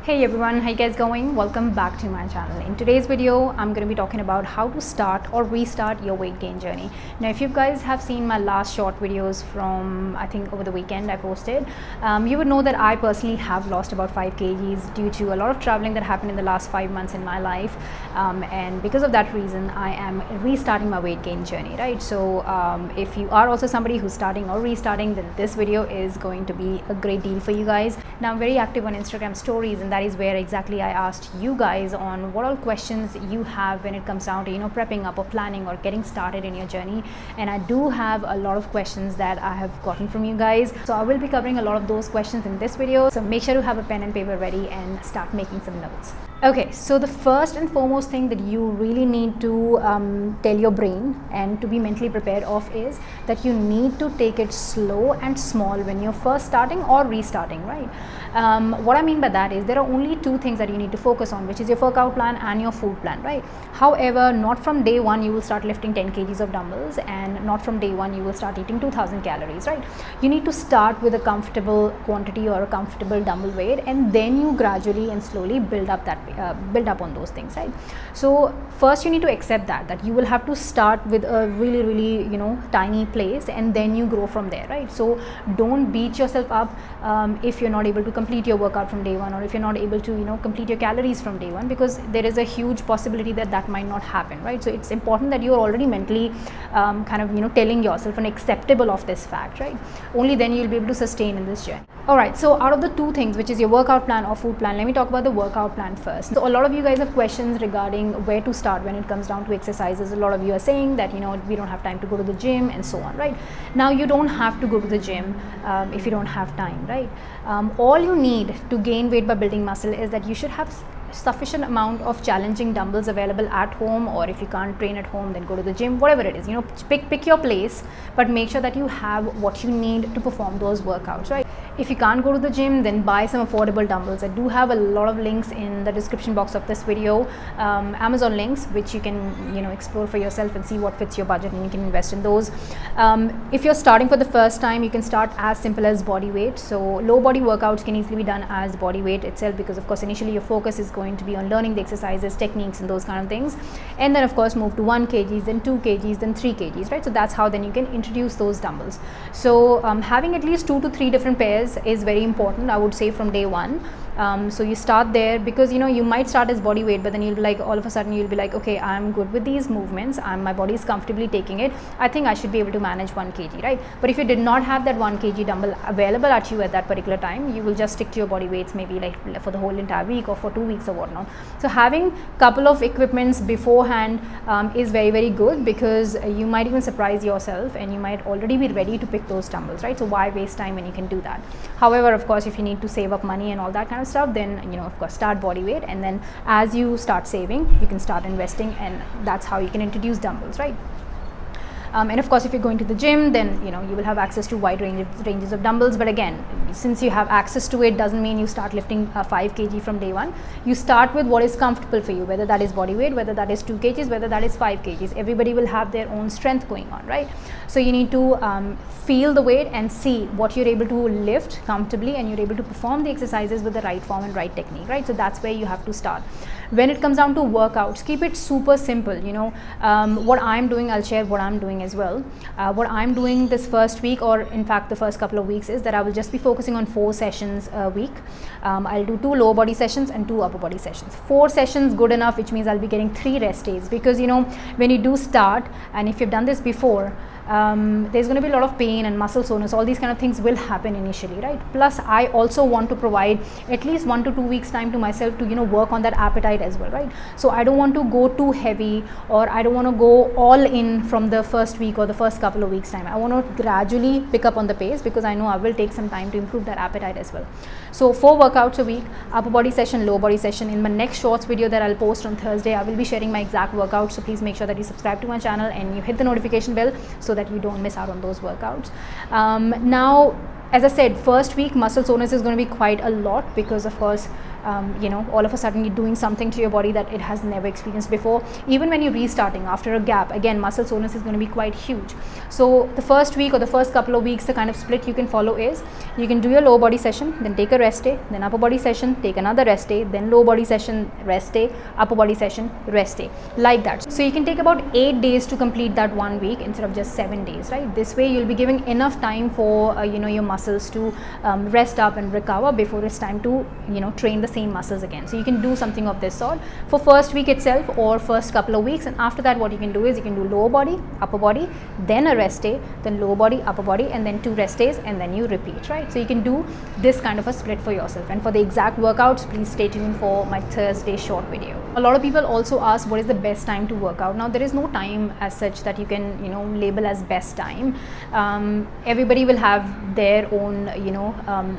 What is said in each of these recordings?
Hey everyone, how you guys going? Welcome back to my channel. In today's video, I'm going to be talking about how to start or restart your weight gain journey. Now, if you guys have seen my last short videos from, I think over the weekend I posted, you would know that I personally have lost about 5 kgs due to a lot of traveling that happened in the last 5 months in my life. And because of that reason, I am restarting my weight gain journey, right? So if you are also somebody who's starting or restarting, then this video is going to be a great deal for you guys. Now, I'm very active on Instagram stories, and that is where exactly I asked you guys on what all questions you have when it comes down to prepping up or planning or getting started in your journey. And I do have a lot of questions that I have gotten from you guys, so I will be covering a lot of those questions in this video. So make sure to have a pen and paper ready and start making some notes. Okay, so the first and foremost thing that you really need to tell your brain and to be mentally prepared of is that you need to take it slow and small when you're first starting or restarting, right? What I mean by that is there are only two things that you need to focus on, which is your workout plan and your food plan, right? However, not from day one you will start lifting 10 kgs of dumbbells, and not from day one you will start eating 2000 calories, right? You need to start with a comfortable quantity or a comfortable dumbbell weight, and then you gradually and slowly build up on those things, right? So first you need to accept that you will have to start with a really tiny place, and then you grow from there, right? So don't beat yourself up if you're not able to complete your workout from day one, or if you're not able to complete your calories from day one, because there is a huge possibility that might not happen, right? So it's important that you're already mentally telling yourself and acceptable of this fact, right? Only then you'll be able to sustain in this journey. Alright, so out of the two things, which is your workout plan or food plan, let me talk about the workout plan first. So a lot of you guys have questions regarding where to start when it comes down to exercises. A lot of you are saying that we don't have time to go to the gym and so on, right? Now you don't have to go to the gym if you don't have time, right? All you need to gain weight by building muscle is that you should have sufficient amount of challenging dumbbells available at home, or if you can't train at home, then go to the gym, whatever it is. Pick your place, but make sure that you have what you need to perform those workouts, right? If you can't go to the gym, then buy some affordable dumbbells. I do have a lot of links in the description box of this video, Amazon links, which you can explore for yourself and see what fits your budget, and you can invest in those. If you're starting for the first time, you can start as simple as body weight. So low body workouts can easily be done as body weight itself, because of course initially your focus is going to be on learning the exercises, techniques, and those kind of things, and then of course move to 1 kgs, then 2 kgs, then 3 kgs, right? So that's how then you can introduce those dumbbells. So having at least 2 to 3 different pairs is very important, I would say, from day one. So you start there, because you might start as body weight, but then you'll be like, all of a sudden you'll be like, okay, I'm good with these movements, my body is comfortably taking it, I think I should be able to manage 1 kg, right? But if you did not have that 1 kg dumbbell available at you at that particular time, you will just stick to your body weights maybe like for the whole entire week or for 2 weeks or whatnot. So having couple of equipments beforehand is very, very good, because you might even surprise yourself and you might already be ready to pick those dumbbells, right? So why waste time when you can do that? However, of course, if you need to save up money and all that kind of stuff, then of course start body weight, and then as you start saving, you can start investing, and that's how you can introduce dumbbells, right? And of course, if you're going to the gym, then you will have access to wide ranges of dumbbells. But again, since you have access to it, doesn't mean you start lifting 5 kg from day one. You start with what is comfortable for you, whether that is body weight, whether that is 2 kgs, whether that is 5 kgs. Everybody will have their own strength going on, right? So you need to feel the weight and see what you're able to lift comfortably, and you're able to perform the exercises with the right form and right technique, right? So that's where you have to start. When it comes down to workouts, keep it super simple. What I'm doing, I'll share what I'm doing as well. What I'm doing this first week, or in fact the first couple of weeks, is that I will just be focusing on 4 sessions a week. I'll do 2 lower body sessions and 2 upper body sessions. 4 sessions good enough, which means I'll be getting 3 rest days, because when you do start, and if you've done this before, there's going to be a lot of pain and muscle soreness. All these kind of things will happen initially, right? Plus I also want to provide at least 1 to 2 weeks time to myself to work on that appetite as well, right? So I don't want to go too heavy, or I don't want to go all in from the first week or the first couple of weeks time. I want to gradually pick up on the pace, because I know I will take some time to improve that appetite as well. So 4 workouts a week, upper body session, lower body session. In my next shorts video that I'll post on Thursday, I will be sharing my exact workouts, so please make sure that you subscribe to my channel and you hit the notification bell so that you don't miss out on those workouts. Now, as I said, first week muscle soreness is going to be quite a lot, because of course you know, all of a sudden you're doing something to your body that it has never experienced before. Even when you're restarting after a gap, again, muscle soreness is going to be quite huge. So the first week or the first couple of weeks, the kind of split you can follow is you can do your lower body session, then take a rest day, then upper body session, take another rest day, then lower body session, rest day, upper body session, rest day, like that. So you can take about 8 days to complete that 1 week instead of just 7 days, right? This way you'll be giving enough time for you know, your muscles to rest up and recover before it's time to, you know, train the same muscles again. So you can do something of this sort for first week itself or first couple of weeks, and after that what you can do is you can do lower body, upper body, then a rest day, then lower body, upper body, and then 2 rest days, and then you repeat, right? So you can do this kind of a split for yourself. And for the exact workouts, please stay tuned for my Thursday short video. A lot of people also ask what is the best time to work out. Now there is no time as such that you can, you know, label as best time. Everybody will have their own, you know,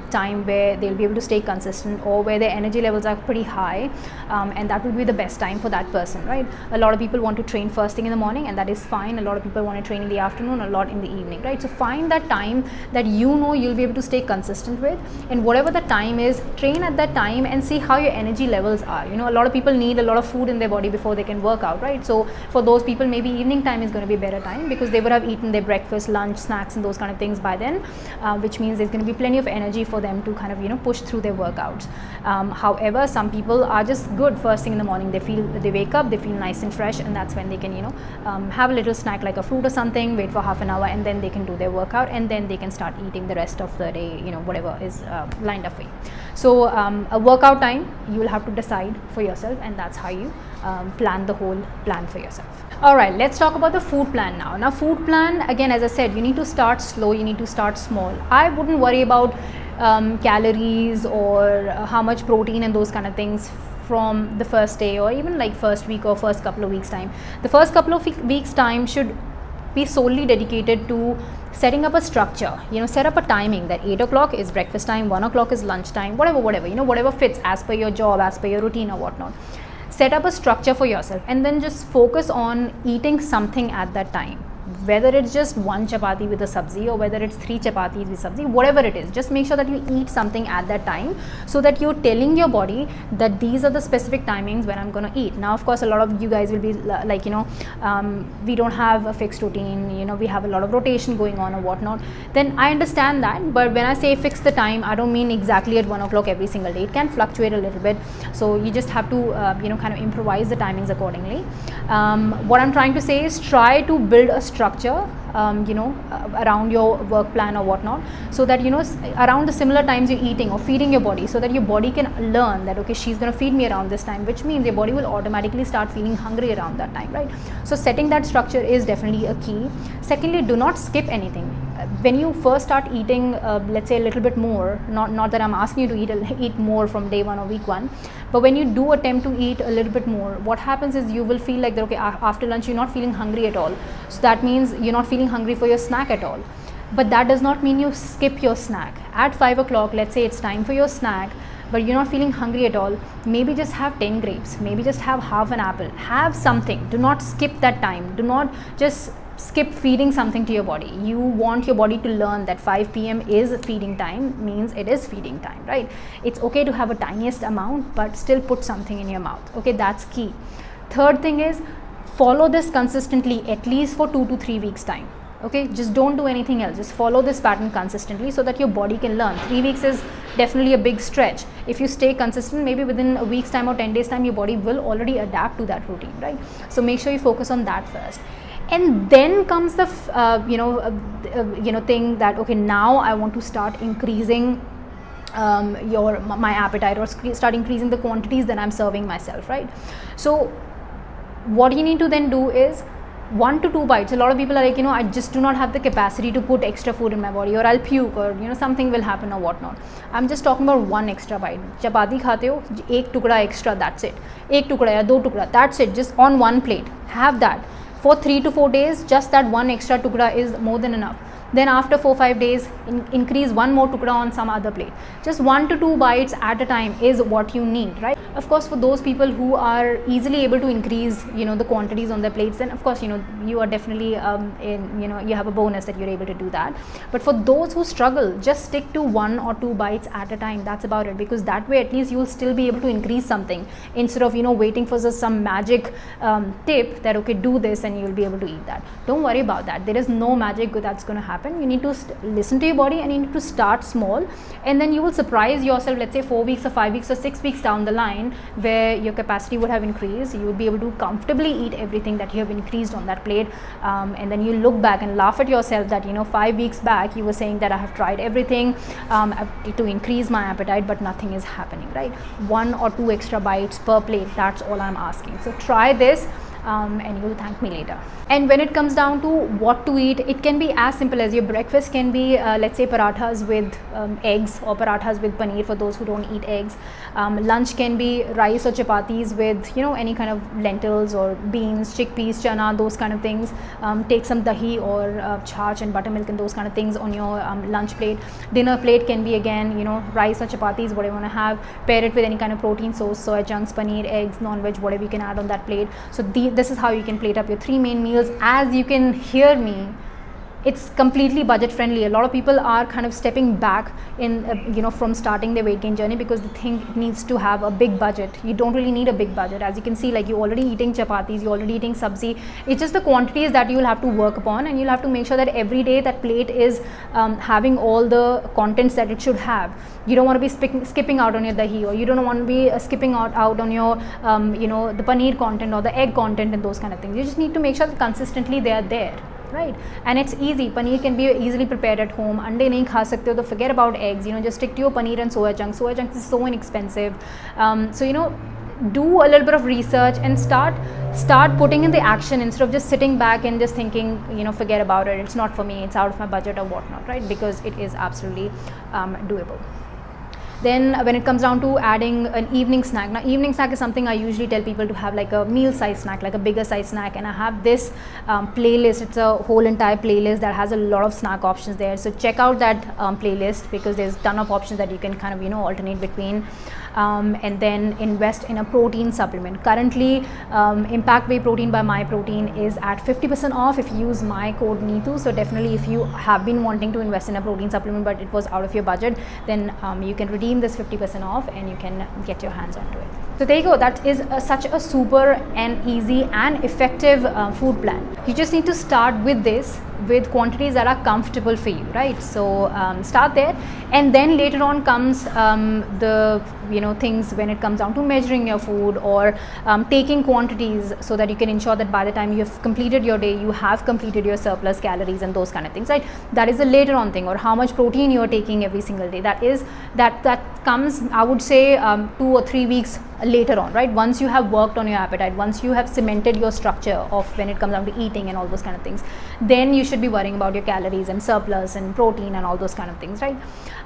time where they'll be able to stay consistent or where their energy levels are pretty high, and that will be the best time for that person, right? A lot of people want to train first thing in the morning, and that is fine. A lot of people want to train in the afternoon, a lot in the evening, right? So find that time that you know you'll be able to stay consistent with, and whatever the time is, train at that time and see how your energy levels are. You know, a lot of people need a lot of food in their body before they can work out, right? So for those people, maybe evening time is going to be a better time because they would have eaten their breakfast, lunch, snacks, and those kind of things by then, which means there's going to be plenty of energy for them to kind of, you know, push through their workouts. However, some people are just good first thing in the morning. They wake up, they feel nice and fresh, and that's when they can, you know, have a little snack like a fruit or something, wait for half an hour, and then they can do their workout, and then they can start eating the rest of the day, you know, whatever is lined up for you. So a workout time you will have to decide for yourself, and that's how you plan the whole plan for yourself. Alright, let's talk about the food plan now. Now food plan, again, as I said, you need to start slow, you need to start small. I wouldn't worry about calories or how much protein and those kind of things from the first day or even like first week or first couple of weeks time. The first couple of weeks time should be solely dedicated to setting up a structure. You know, set up a timing that 8 o'clock is breakfast time, 1 o'clock is lunch time, whatever, you know, whatever fits as per your job, as per your routine or whatnot. Set up a structure for yourself and then just focus on eating something at that time. Whether it's just 1 chapati with a sabzi or whether it's 3 chapatis with sabzi, whatever it is, just make sure that you eat something at that time so that you're telling your body that these are the specific timings when I'm going to eat. Now, of course, a lot of you guys will be like, you know, we don't have a fixed routine, you know, we have a lot of rotation going on or whatnot. Then I understand that, but when I say fix the time, I don't mean exactly at 1 o'clock every single day. It can fluctuate a little bit, so you just have to, you know, kind of improvise the timings accordingly. What I'm trying to say is try to build a structure, you know, around your work plan or whatnot, so that, you know, around the similar times you're eating or feeding your body, so that your body can learn that, okay, she's going to feed me around this time, which means your body will automatically start feeling hungry around that time, right? So setting that structure is definitely a key. Secondly, do not skip anything. When you first start eating, let's say a little bit more, not that I'm asking you to eat more from day 1 or week 1, but when you do attempt to eat a little bit more, what happens is you will feel like that, okay, after lunch you're not feeling hungry at all. So that means you're not feeling hungry for your snack at all. But that does not mean you skip your snack. At 5 o'clock, let's say it's time for your snack, but you're not feeling hungry at all, maybe just have 10 grapes, maybe just have half an apple, have something. Do not skip that time. Do not just skip feeding something to your body. You want your body to learn that 5 p.m. is feeding time, means it is feeding time, right? It's okay to have a tiniest amount, but still put something in your mouth. Okay, that's key. Third thing is follow this consistently at least for 2 to 3 weeks time. Okay, just don't do anything else, just follow this pattern consistently so that your body can learn. 3 weeks is definitely a big stretch. If you stay consistent, maybe within a week's time or 10 days time, your body will already adapt to that routine, right? So make sure you focus on that first. And then comes the thing that, okay, now I want to start increasing my appetite, or start increasing the quantities that I'm serving myself, right? So what you need to then do is 1 to 2 bites. A lot of people are like, you know, I just do not have the capacity to put extra food in my body, or I'll puke, or, you know, something will happen or whatnot. I'm just talking about 1 extra bite. Chapati khate ho, 1 tukda extra, that's it. 1 tukda ya 2 tukda, that's it, just on 1 plate. Have that. For 3 to 4 days, just that 1 extra tukda is more than enough. Then after 4-5 days, increase one more tukda on some other plate. Just 1 to 2 bites at a time is what you need, right? Of course, for those people who are easily able to increase, the quantities on their plates, then of course, you are definitely you have a bonus that you're able to do that. But for those who struggle, just stick to 1 or 2 bites at a time. That's about it, because that way at least you'll still be able to increase something, instead of waiting for some magic tip that okay, do this and you'll be able to eat that. Don't worry about that. There is no magic that's going to happen. You need to listen to your body, and you need to start small, and then you will surprise yourself, let's say 4 weeks or 5 weeks or 6 weeks down the line, where your capacity would have increased. You would be able to comfortably eat everything that you have increased on that plate, and then you look back and laugh at yourself that 5 weeks back you were saying that I have tried everything to increase my appetite, but nothing is happening, right? 1 or 2 extra bites per plate, that's all I'm asking. So try this, and you will thank me later. And when it comes down to what to eat, it can be as simple as your breakfast can be let's say parathas with eggs, or parathas with paneer for those who don't eat eggs. Lunch can be rice or chapatis with any kind of lentils or beans, chickpeas, chana, those kind of things. Take some dahi or chaach and buttermilk and those kind of things on your lunch plate. Dinner plate can be again rice or chapatis, whatever you want to have. Pair it with any kind of protein source, soya chunks, paneer, eggs, non-veg, whatever you can add on that plate. So this is how you can plate up your 3 main meals. As you can hear me, it's completely budget friendly. A lot of people are kind of stepping back in from starting their weight gain journey, because they think it needs to have a big budget. You don't really need a big budget. As you can see, like, you're already eating chapatis, you're already eating sabzi. It's just the quantities that you'll have to work upon, and you'll have to make sure that every day that plate is having all the contents that it should have. You don't want to be skipping out on your dahi, or you don't want to be skipping out on your the paneer content or the egg content and those kind of things. You just need to make sure that consistently they are there, right? And it's easy. Paneer can be easily prepared at home. Ande nahi kha sakte ho, to forget about eggs. Just stick to your paneer and soya chunks. Soya chunks is so inexpensive. So do a little bit of research and start putting in the action, instead of just sitting back and just thinking forget about it, it's not for me, it's out of my budget or whatnot, right? Because it is absolutely doable. Then when it comes down to adding an evening snack, now evening snack is something I usually tell people to have, like a meal size snack, like a bigger size snack. And I have this playlist. It's a whole entire playlist that has a lot of snack options there. So check out that playlist, because there's a ton of options that you can kind of alternate between. And then invest in a protein supplement. Currently Impact Whey Protein by My Protein is at 50% off if you use my code NEETU. So definitely, if you have been wanting to invest in a protein supplement but it was out of your budget, then you can redeem this 50% off and you can get your hands onto it. So there you go. That is such a super and easy and effective food plan. You just need to start with this, with quantities that are comfortable for you, right? So start there, and then later on comes the things when it comes down to measuring your food, or taking quantities, so that you can ensure that by the time you have completed your day, you have completed your surplus calories and those kind of things, right? That is a later on thing. Or how much protein you are taking every single day. That comes, I would say, 2 or 3 weeks later on, right? Once you have worked on your appetite, once you have cemented your structure of when it comes down to eating and all those kind of things, then you should be worrying about your calories and surplus and protein and all those kind of things, right?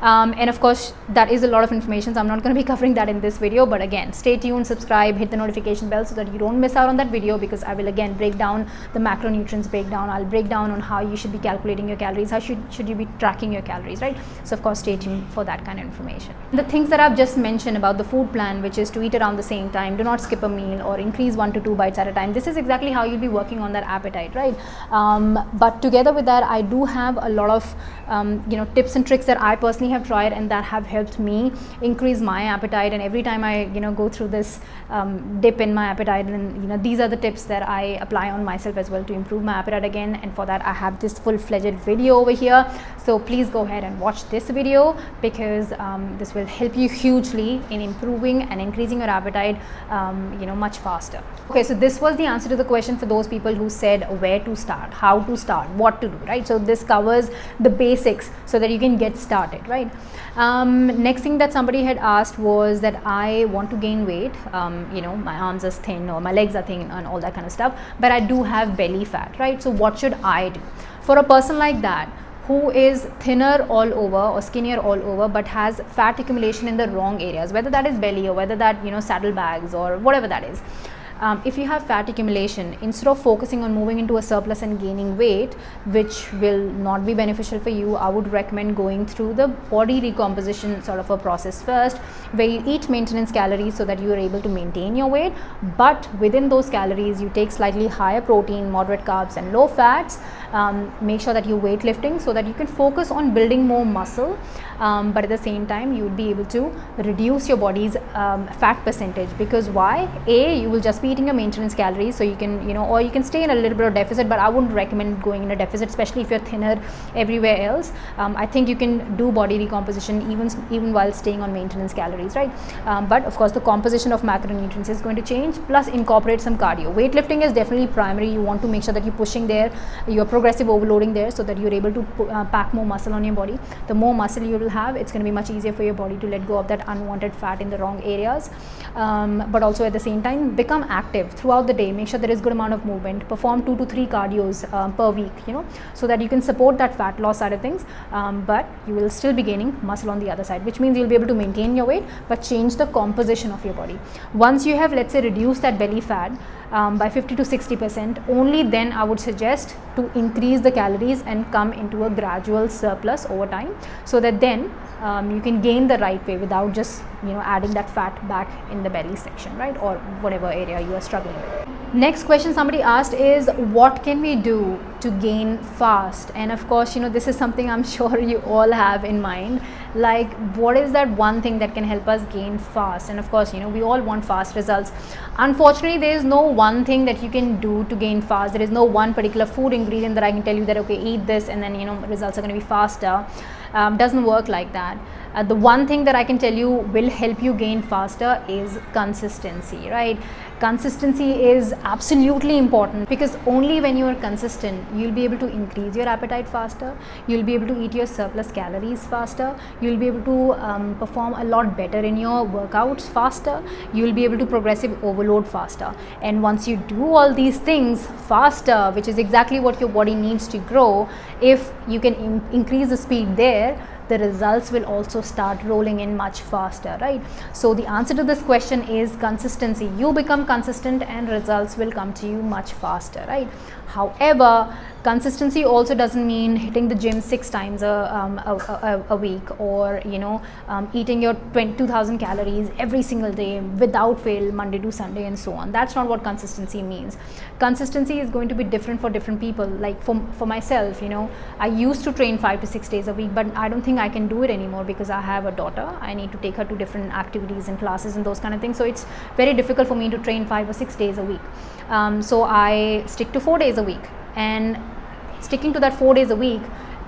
And of course, that is a lot of information, so I'm not going to be covering that in this video. But again, stay tuned, subscribe, hit the notification bell so that you don't miss out on that video, because I will again break down the macronutrients breakdown. I'll break down on how you should be calculating your calories, how should you be tracking your calories, right? So of course, stay tuned for that kind of information. The things that I've just mentioned about the food plan, which is to eat around the same time, do not skip a meal, or increase 1 to 2 bites at a time, this is exactly how you'll be working on that appetite, right? But together with that, I do have a lot of tips and tricks that I personally have tried and that have helped me increase my appetite. And every time I go through this dip in my appetite, and these are the tips that I apply on myself as well to improve my appetite again. And for that, I have this full-fledged video over here, so please go ahead and watch this video, because this will help you hugely in improving and increasing your appetite much faster. Okay, so this was the answer to the question for those people who said where to start, how to start, what to do, right? So this covers the basics so that you can get started, right? Next thing that somebody had asked was that I want to gain weight, my arms are thin or my legs are thin and all that kind of stuff, but I do have belly fat, right? So what should I do? For a person like that, who is thinner all over or skinnier all over but has fat accumulation in the wrong areas, whether that is belly or whether that saddlebags or whatever that is, If you have fat accumulation, instead of focusing on moving into a surplus and gaining weight, which will not be beneficial for you, I would recommend going through the body recomposition sort of a process first, where you eat maintenance calories so that you are able to maintain your weight, but within those calories you take slightly higher protein, moderate carbs and low fats. Make sure that you're weightlifting so that you can focus on building more muscle, but at the same time you would be able to reduce your body's fat percentage. Because why? A, you will just be eating your maintenance calories, so you can, or you can stay in a little bit of deficit, but I wouldn't recommend going in a deficit, especially if you're thinner everywhere else. I think you can do body recomposition even while staying on maintenance calories, right? But of course the composition of macronutrients is going to change, plus incorporate some cardio. Weightlifting is definitely primary. You want to make sure that you're pushing there, you're progressive overloading there, so that you're able to pack more muscle on your body. The more muscle you will have, it's going to be much easier for your body to let go of that unwanted fat in the wrong areas. But also at the same time, become active throughout the day. Make sure there is good amount of movement. Perform 2 to 3 cardios per week, so that you can support that fat loss side of things, but you will still be gaining muscle on the other side, which means you'll be able to maintain your weight but change the composition of your body. Once you have, let's say, reduced that belly fat by 50 to 60%, only then I would suggest to increase the calories and come into a gradual surplus over time, so that then you can gain the right way without just adding that fat back in the belly section, right, or whatever area you are struggling with. Next question somebody asked is, what can we do to gain fast? And of course, this is something I'm sure you all have in mind, like what is that one thing that can help us gain fast? And of course, we all want fast results. Unfortunately, there is no one thing that you can do to gain fast. There is no one particular food ingredient that I can tell you that, okay, eat this and then results are going to be faster. Doesn't work like that. The one thing that I can tell you will help you gain faster is consistency, right? Consistency is absolutely important, because only when you are consistent, you'll be able to increase your appetite faster, you'll be able to eat your surplus calories faster, you'll be able to perform a lot better in your workouts faster, you'll be able to progressive overload faster. And once you do all these things faster, which is exactly what your body needs to grow, if you can increase the speed there, the results will also start rolling in much faster, right? So the answer to this question is consistency. You become consistent and results will come to you much faster, right? However, consistency also doesn't mean hitting the gym 6 times a week, or eating your 2,000 calories every single day without fail, Monday to Sunday and so on. That's not what consistency means. Consistency is going to be different for different people. Like for myself, I used to train 5 to 6 days a week, but I don't think I can do it anymore because I have a daughter. I need to take her to different activities and classes and those kind of things. So it's very difficult for me to train 5 or 6 days a week. So I stick to 4 days a week, and sticking to that 4 days a week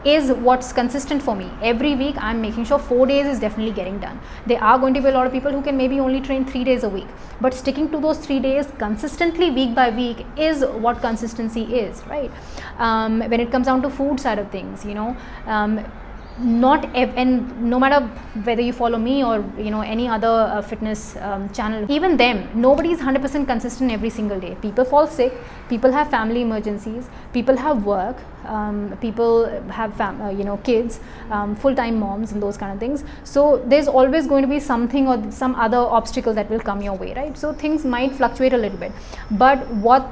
is what's consistent for me. Every week I'm making sure 4 days is definitely getting done. There are going to be a lot of people who can maybe only train 3 days a week, but sticking to those 3 days consistently week by week is what consistency is, right? When it comes down to food side of things, and no matter whether you follow me or any other fitness channel, even them, nobody is 100% consistent every single day. People fall sick, people have family emergencies, people have work, people have kids, full-time moms and those kind of things. So there's always going to be something or some other obstacle that will come your way, right? So things might fluctuate a little bit, but what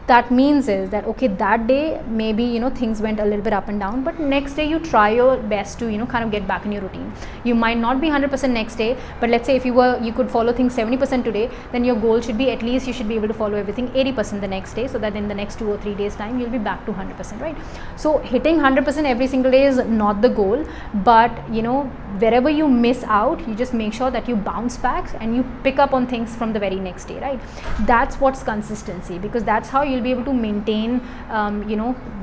that means is that, okay, that day maybe things went a little bit up and down, but next day you try your best to kind of get back in your routine. You might not be 100% next day, but let's say if you could follow things 70% today, then your goal should be at least you should be able to follow everything 80% the next day, so that in the next 2 or 3 days time you'll be back to 100%, right? So hitting 100% every single day is not the goal, but wherever you miss out, you just make sure that you bounce back and you pick up on things from the very next day, right? That's what's consistency, because that's how you'll be able to maintain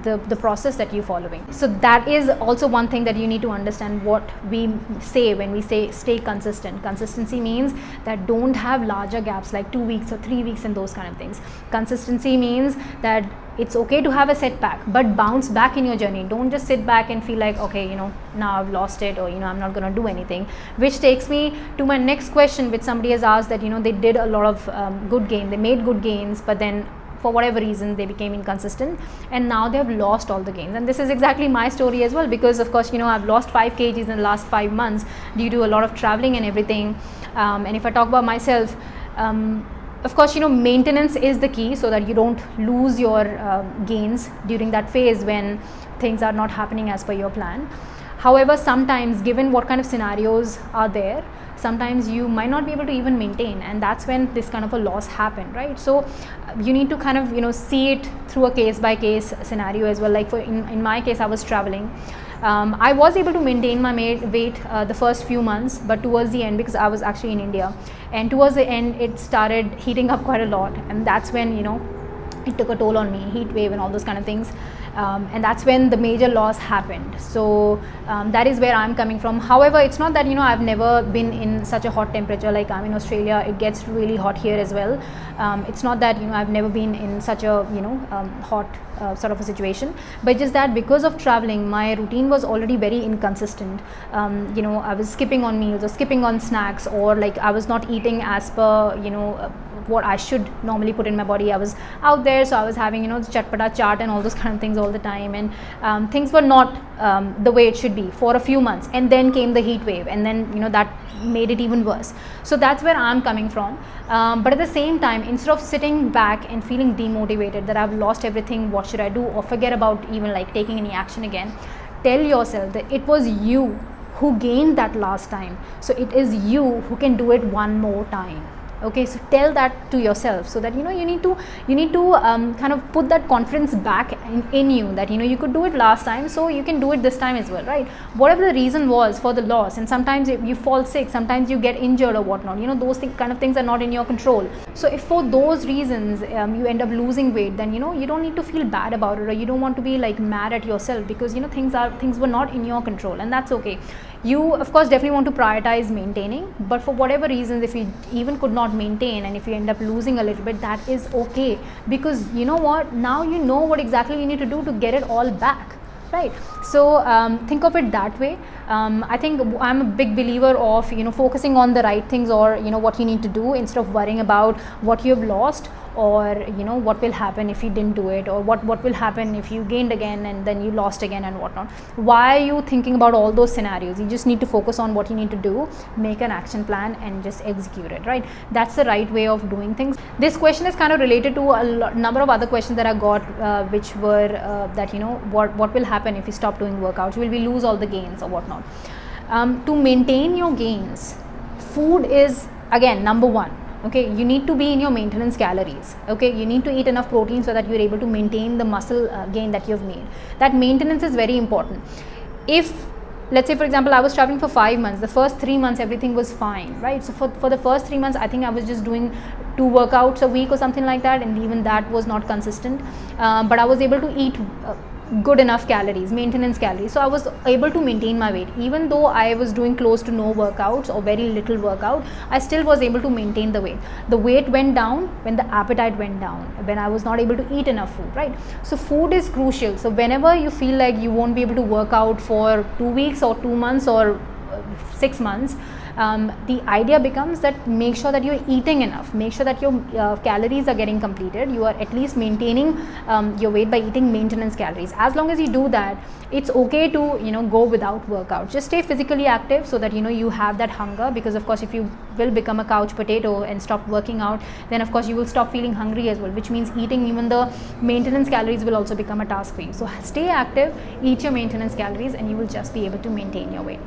the process that you're following. So that is also one thing that you need to understand, what we say when we say stay consistent. Consistency means that don't have larger gaps like 2 weeks or 3 weeks and those kind of things. Consistency means that it's okay to have a setback, but bounce back in your journey. Don't just sit back and feel like, okay, now I've lost it, or I'm not going to do anything. Which takes me to my next question, which somebody has asked, that they did a lot of good gain, they made good gains, but then for whatever reason they became inconsistent and now they have lost all the gains. And this is exactly my story as well, because of course I've lost 5 kgs in the last 5 months due to a lot of traveling and everything. And if I talk about myself, Of course, maintenance is the key, so that you don't lose your gains during that phase when things are not happening as per your plan. However, sometimes, given what kind of scenarios are there, sometimes you might not be able to even maintain, and that's when this kind of a loss happened, right? So you need to kind of see it through a case by case scenario as well. Like in my case, I was traveling. I was able to maintain my weight the first few months, but towards the end, because I was actually in India, and towards the end it started heating up quite a lot, and that's when it took a toll on me, heat wave and all those kind of things. And that's when the major loss happened. So that is where I'm coming from. However, it's not that I've never been in such a hot temperature. Like I'm in Australia, it gets really hot here as well. It's not that I've never been in such a hot sort of a situation, but just that because of traveling, my routine was already very inconsistent. I was skipping on meals or skipping on snacks, or like I was not eating as per what I should normally put in my body. I was out there, so I was having chatpata chaat and all those kind of things all the time, and things were not the way it should be for a few months, and then came the heat wave, and then that made it even worse. So that's where I'm coming from. But at the same time, instead of sitting back and feeling demotivated that I've lost everything, what should I do, or forget about even like taking any action again, tell yourself that it was you who gained that last time, so it is you who can do it one more time. Okay, so tell that to yourself, so that you need to kind of put that confidence back in you, that you could do it last time, so you can do it this time as well, right? Whatever the reason was for the loss, and sometimes you fall sick, sometimes you get injured or whatnot, those kind of things are not in your control. So if for those reasons you end up losing weight, then you don't need to feel bad about it, or you don't want to be like mad at yourself, because things were not in your control, and that's okay. You of course definitely want to prioritize maintaining, but for whatever reasons, if you even could not maintain, and if you end up losing a little bit, that is okay, because what, now what exactly you need to do to get it all back, right? So think of it that way. I think I'm a big believer of focusing on the right things, or what you need to do, instead of worrying about what you have lost, or what will happen if you didn't do it, or what will happen if you gained again and then you lost again and whatnot. Why are you thinking about all those scenarios? You just need to focus on what you need to do, make an action plan, and just execute it, right? That's the right way of doing things. This question is kind of related to a number of other questions that I got, which were that what will happen if you stop doing workouts? Will we lose all the gains or whatnot? To maintain your gains, food is again number one. Okay, you need to be in your maintenance calories. Okay, you need to eat enough protein so that you're able to maintain the muscle gain that you've made. That maintenance is very important. If, let's say for example, I was traveling for 5 months, the first 3 months everything was fine, right? So for the first 3 months, I think I was just doing 2 workouts a week or something like that, and even that was not consistent, but I was able to eat good enough calories, maintenance calories, so I was able to maintain my weight. Even though I was doing close to no workouts or very little workout, I still was able to maintain the weight. The weight went down when the appetite went down, when I was not able to eat enough food, right? So food is crucial. So whenever you feel like you won't be able to work out for 2 weeks or 2 months or 6 months, the idea becomes that make sure that you're eating enough, make sure that your calories are getting completed, you are at least maintaining your weight by eating maintenance calories. As long as you do that, it's okay to go without workout. Just stay physically active so that you have that hunger, because of course if you will become a couch potato and stop working out, then of course you will stop feeling hungry as well, which means eating even the maintenance calories will also become a task for you. So stay active, eat your maintenance calories, and you will just be able to maintain your weight.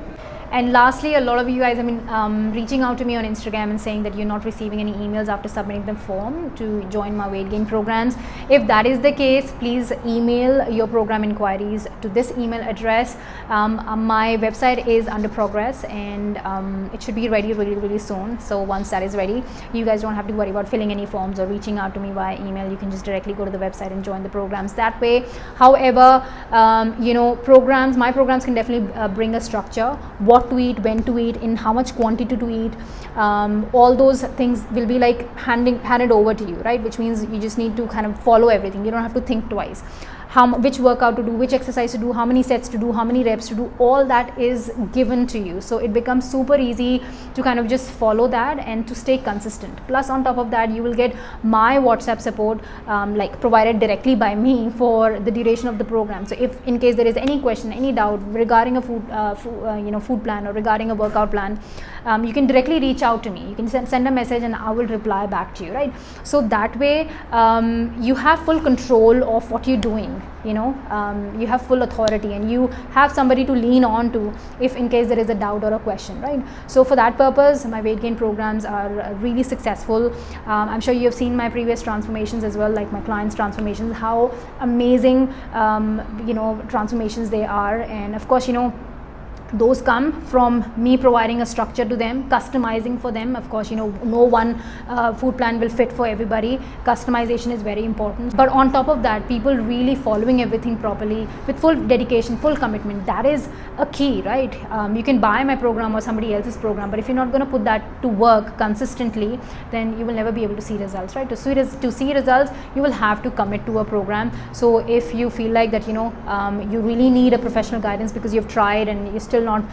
And lastly, a lot of you guys have been reaching out to me on Instagram and saying that you're not receiving any emails after submitting the form to join my weight gain programs. If that is the case, please email your program inquiries to this email address. My website is under progress, and it should be ready really soon. So once that is ready, you guys don't have to worry about filling any forms or reaching out to me via email. You can just directly go to the website and join the programs that way. However, my programs can definitely bring a structure, what to eat, when to eat, in how much quantity to eat. All those things will be like handed over to you, right? Which means you just need to kind of follow everything. You don't have to think twice. which workout to do, which exercise to do, how many sets to do, how many reps to do, all that is given to you. So it becomes super easy to kind of just follow that and to stay consistent. Plus on top of that, you will get my WhatsApp support like provided directly by me for the duration of the program. So if in case there is any question, any doubt regarding a food plan or regarding a workout plan, you can directly reach out to me. You can send a message and I will reply back to you, right? So that way you have full control of what you're doing, you know, you have full authority and you have somebody to lean on to if in case there is a doubt or a question, right? So for that purpose, my weight gain programs are really successful. I'm sure you have seen my previous transformations as well, like my clients' transformations, how amazing you know, transformations they are. And of course, you know, those come from me providing a structure to them, customizing for them. Of course, you know, no one food plan will fit for everybody. Customization is very important. But on top of that, people really following everything properly with full dedication, full commitment, that is a key, right? You can buy my program or somebody else's program, but if you're not going to put that to work consistently, then you will never be able to see results, right? To see results, you will have to commit to a program. So if you feel like that, you know, you really need a professional guidance because you've tried and you're still not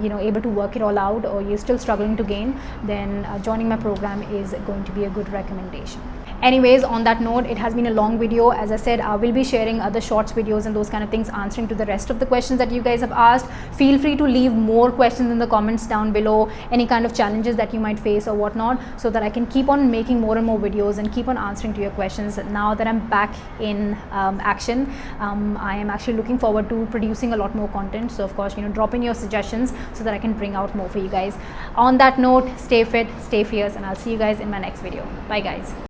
you know, able to work it all out, or you're still struggling to gain, then joining my program is going to be a good recommendation. Anyways, on that note, it has been a long video. As I said, I will be sharing other shorts videos and those kind of things, answering to the rest of the questions that you guys have asked. Feel free to leave more questions in the comments down below, any kind of challenges that you might face or whatnot, so that I can keep on making more and more videos and keep on answering to your questions. Now that I'm back in action, I am actually looking forward to producing a lot more content. So of course, you know, drop in your suggestions so that I can bring out more for you guys. On that note, stay fit, stay fierce, and I'll see you guys in my next video. Bye guys.